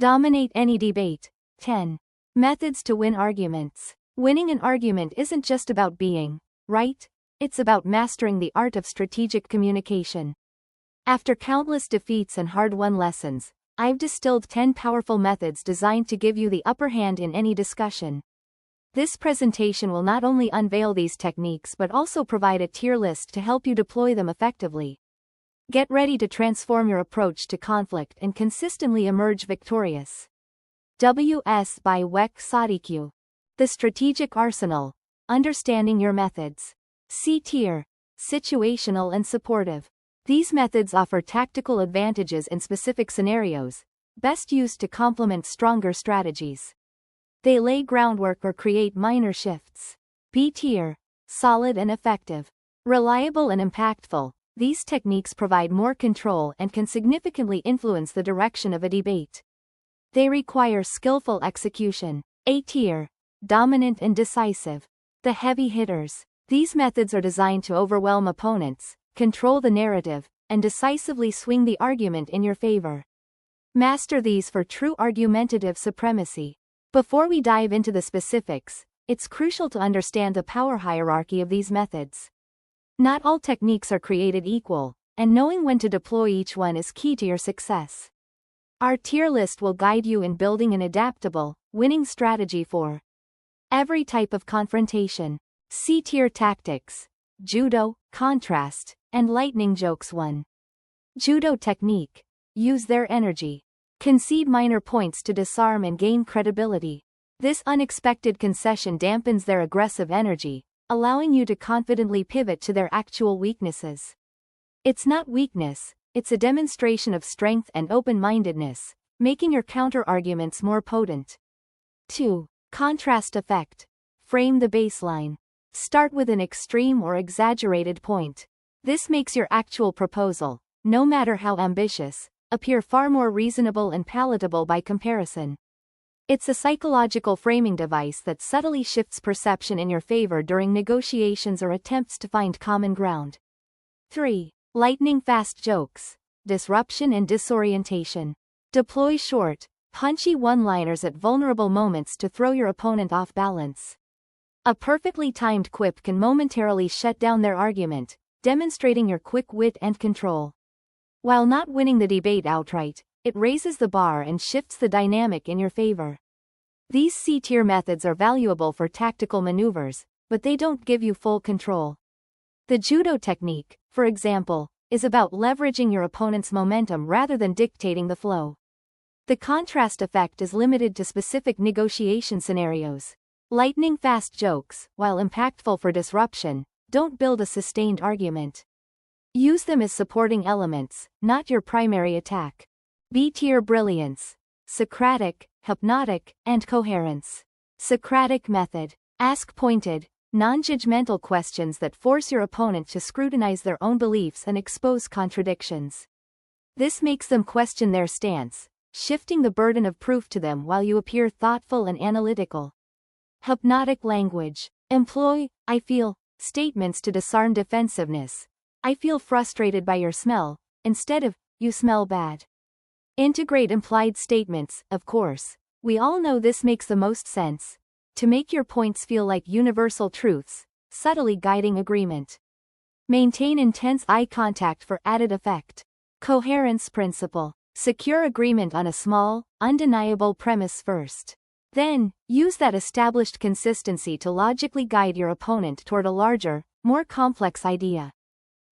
Dominate any debate. 10. Methods to win arguments. Winning an argument isn't just about being right, it's about mastering the art of strategic communication. After countless defeats and hard-won lessons, I've distilled 10 powerful methods designed to give you the upper hand in any discussion. This presentation will not only unveil these techniques but also provide a tier list to help you deploy them effectively. Get ready to transform your approach to conflict and consistently emerge victorious. WS by Wek Sadiq. The Strategic Arsenal. Understanding your methods. C tier. Situational and supportive. These methods offer tactical advantages in specific scenarios, best used to complement stronger strategies. They lay groundwork or create minor shifts. B tier. Solid and effective. Reliable and impactful. These techniques provide more control and can significantly influence the direction of a debate. They require skillful execution. A tier. Dominant and decisive. The heavy hitters. These methods are designed to overwhelm opponents, control the narrative, and decisively swing the argument in your favor. Master these for true argumentative supremacy. Before we dive into the specifics, it's crucial to understand the power hierarchy of these methods. Not all techniques are created equal, and knowing when to deploy each one is key to your success. Our tier list will guide you in building an adaptable, winning strategy for every type of confrontation. C tier tactics. Judo, contrast, and lightning jokes. 1. Judo technique. Use their energy. Concede minor points to disarm and gain credibility. This unexpected concession dampens their aggressive energy, allowing you to confidently pivot to their actual weaknesses. It's not weakness, it's a demonstration of strength and open-mindedness, making your counter-arguments more potent. 2. Contrast effect. Frame the baseline. Start with an extreme or exaggerated point. This makes your actual proposal, no matter how ambitious, appear far more reasonable and palatable by comparison. It's a psychological framing device that subtly shifts perception in your favor during negotiations or attempts to find common ground. 3. Lightning-fast jokes. Disruption and disorientation. Deploy short, punchy one-liners at vulnerable moments to throw your opponent off balance. A perfectly timed quip can momentarily shut down their argument, demonstrating your quick wit and control. While not winning the debate outright, it raises the bar and shifts the dynamic in your favor. These C-tier methods are valuable for tactical maneuvers, but they don't give you full control. The judo technique, for example, is about leveraging your opponent's momentum rather than dictating the flow. The contrast effect is limited to specific negotiation scenarios. Lightning-fast jokes, while impactful for disruption, don't build a sustained argument. Use them as supporting elements, not your primary attack. B-tier brilliance. Socratic, hypnotic, and coherence. Socratic method. Ask pointed, non-judgmental questions that force your opponent to scrutinize their own beliefs and expose contradictions. This makes them question their stance, shifting the burden of proof to them while you appear thoughtful and analytical. Hypnotic language. Employ, "I feel," statements to disarm defensiveness. "I feel frustrated by your smell," instead of, "You smell bad." Integrate implied statements, of course. We all know this makes the most sense. To make your points feel like universal truths, subtly guiding agreement. Maintain intense eye contact for added effect. Coherence principle. Secure agreement on a small, undeniable premise first. Then, use that established consistency to logically guide your opponent toward a larger, more complex idea.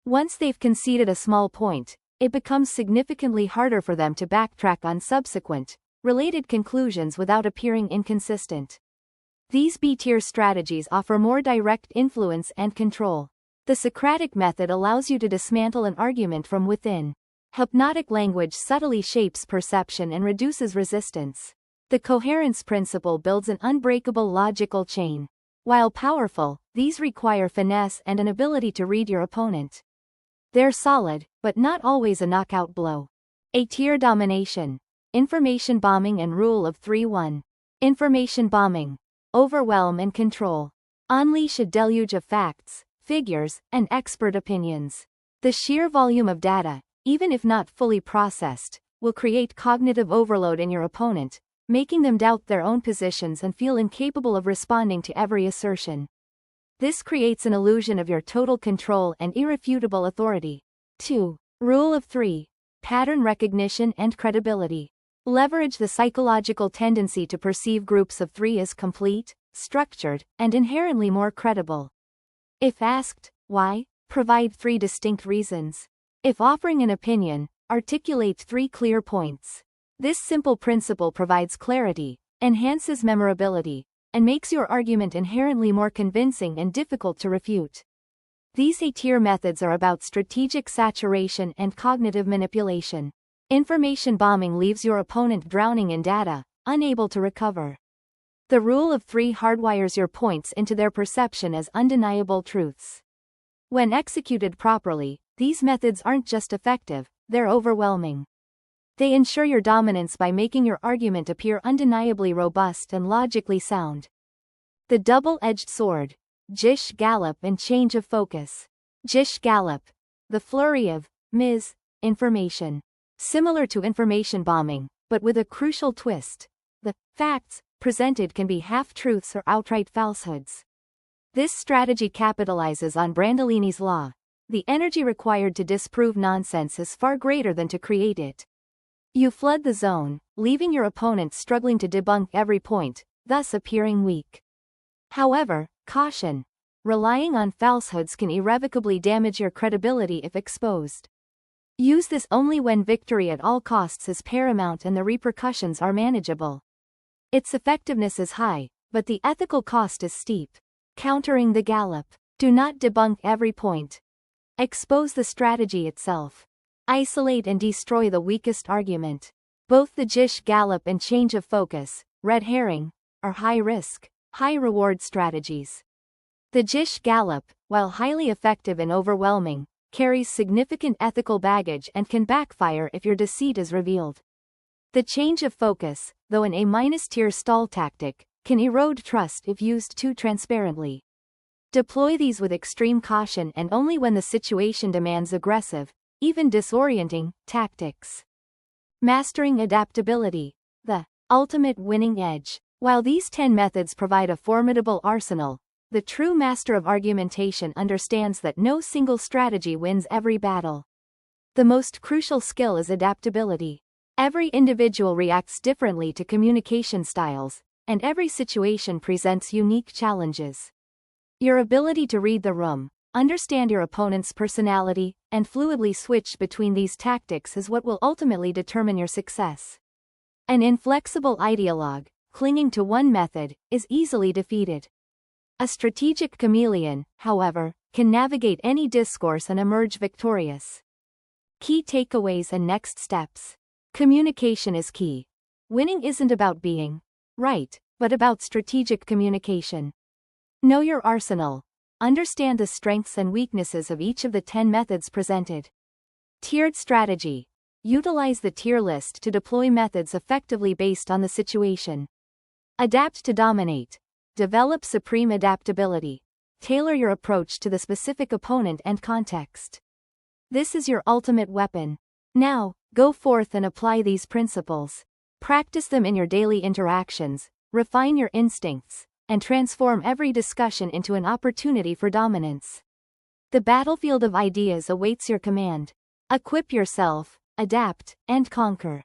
Once they've conceded a small point, it becomes significantly harder for them to backtrack on subsequent, related conclusions without appearing inconsistent. These B-tier strategies offer more direct influence and control. The Socratic method allows you to dismantle an argument from within. Hypnotic language subtly shapes perception and reduces resistance. The coherence principle builds an unbreakable logical chain. While powerful, these require finesse and an ability to read your opponent. They're solid, but not always a knockout blow. A-tier domination. Information bombing and rule of 3-1. Information bombing. Overwhelm and control. Unleash a deluge of facts, figures, and expert opinions. The sheer volume of data, even if not fully processed, will create cognitive overload in your opponent, making them doubt their own positions and feel incapable of responding to every assertion. This creates an illusion of your total control and irrefutable authority. 2. Rule of 3. Pattern recognition and credibility. Leverage the psychological tendency to perceive groups of 3 as complete, structured, and inherently more credible. If asked, why, provide 3 distinct reasons. If offering an opinion, articulate 3 clear points. This simple principle provides clarity, enhances memorability, and makes your argument inherently more convincing and difficult to refute. These 8-tier methods are about strategic saturation and cognitive manipulation. Information bombing leaves your opponent drowning in data, unable to recover. The rule of 3 hardwires your points into their perception as undeniable truths. When executed properly, these methods aren't just effective, they're overwhelming. They ensure your dominance by making your argument appear undeniably robust and logically sound. The double-edged sword. Gish gallop and change of focus. Gish gallop. The flurry of information. Similar to information bombing, but with a crucial twist. The facts presented can be half-truths or outright falsehoods. This strategy capitalizes on Brandolini's law. The energy required to disprove nonsense is far greater than to create it. You flood the zone, leaving your opponent struggling to debunk every point, thus appearing weak. However, caution. Relying on falsehoods can irrevocably damage your credibility if exposed. Use this only when victory at all costs is paramount and the repercussions are manageable. Its effectiveness is high, but the ethical cost is steep. Countering the gallop. Do not debunk every point. Expose the strategy itself. Isolate and destroy the weakest argument. Both the gish gallop and change of focus, red herring, are high-risk, high-reward strategies. The gish gallop, while highly effective and overwhelming, carries significant ethical baggage and can backfire if your deceit is revealed. The change of focus, though an A-tier stall tactic, can erode trust if used too transparently. Deploy these with extreme caution and only when the situation demands aggressive, even disorienting, tactics. Mastering adaptability. The ultimate winning edge. While these 10 methods provide a formidable arsenal, the true master of argumentation understands that no single strategy wins every battle. The most crucial skill is adaptability. Every individual reacts differently to communication styles, and every situation presents unique challenges. Your ability to read the room, understand your opponent's personality, and fluidly switch between these tactics is what will ultimately determine your success. An inflexible ideologue, clinging to one method, is easily defeated. A strategic chameleon, however, can navigate any discourse and emerge victorious. Key takeaways and next steps. Communication is key. Winning isn't about being right, but about strategic communication. Know your arsenal. Understand the strengths and weaknesses of each of the 10 methods presented. Tiered strategy. Utilize the tier list to deploy methods effectively based on the situation. Adapt to dominate. Develop supreme adaptability. Tailor your approach to the specific opponent and context. This is your ultimate weapon. Now, go forth and apply these principles. Practice them in your daily interactions, refine your instincts, and transform every discussion into an opportunity for dominance. The battlefield of ideas awaits your command. Equip yourself, adapt, and conquer.